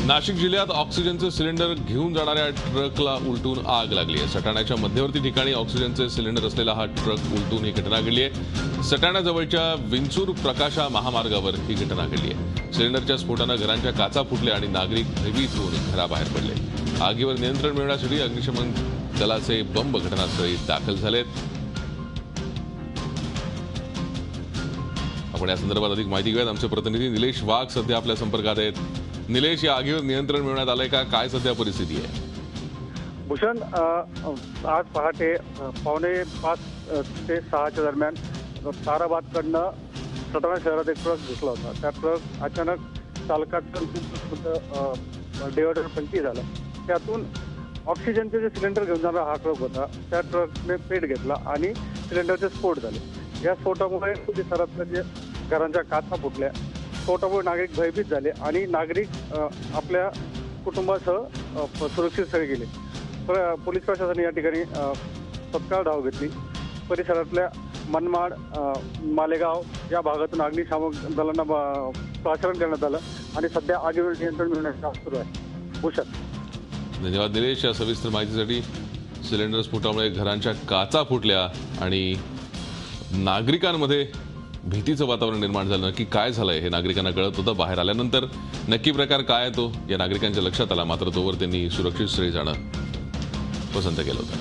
नाशिक जिल्ह्यात ऑक्सिजनचे सिलेंडर घेऊन जाणाऱ्या ट्रकला उलटून आग लागली आहे। सटाण्याच्या मध्यवर्ती ठिकाणी ऑक्सिजनचे सिलेंडर असलेला हा ट्रक उलटून ही घटना घडली आहे। सटाण्याजवळच्या विंचूर प्रकाशा महामार्गावर ही घटना घडली आहे। सिलेंडरच्या स्फोटानं घरांच्या काचा फुटल्या आणि नागरिक भयभीत होऊन घराबाहेर पडले। आगीवर नियंत्रण मिळवण्यासाठी अग्निशमन दलाचे बंब घटनास्थळी दाखल झालेत। आपण या संदर्भात अधिक माहिती घेऊयात। आमचे प्रतिनिधी निलेश वाघ सध्या आपल्या संपर्कात आहेत। निलेश, या आगीवर नियंत्रण मिळवण्यात आलंय का? काय सध्या परिस्थिती आहे? भूषण, आज पहाटे 5:45 ते 6च्या दरम्यान ताराबादकडनं सटाणा शहरात एक ट्रक घुसला होता। त्या ट्रक अचानक चालकाचं डिवायडर पंक्ती झाला। त्यातून ऑक्सिजनचे जे सिलेंडर घेऊन जाणारा हा ट्रक होता, त्या ट्रकने पेट घेतला आणि सिलेंडरचे स्फोट झाले। या स्फोटामुळे परिसरातल्या जे घरांच्या काचा फुटल्या। स्फोटामुळे नागरिक भयभीत झाले आणि नागरिक आपल्या कुटुंबासह सुरक्षित स्थळी गेले। पोलीस प्रशासनाने या ठिकाणी तत्काळ धाव घेतली। परिसरातल्या मनमाड, मालेगाव या भागातून अग्निशमन दलांना पाचारण करण्यात आलं आणि सध्या आगीवर नियंत्रण मिळवण्याचं काम सुरू आहे। भूषण, धन्यवाद निलेश या सविस्तर माहितीसाठी। सिलेंडर स्फोटामुळे घरांच्या काचा फुटल्या आणि नागरिकांमध्ये भीतीचं वातावरण निर्माण झालं। नक्की काय झालंय हे नागरिकांना कळत होतं। बाहेर आल्यानंतर नक्की प्रकार काय आहे तो या नागरिकांच्या लक्षात आला, मात्र तोवर त्यांनी सुरक्षित स्थळी जाणं पसंत केलं होतं।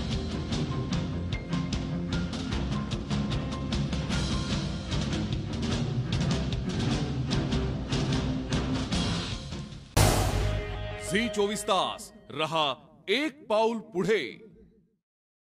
झी 24 तास रहा एक पाऊल पुढे।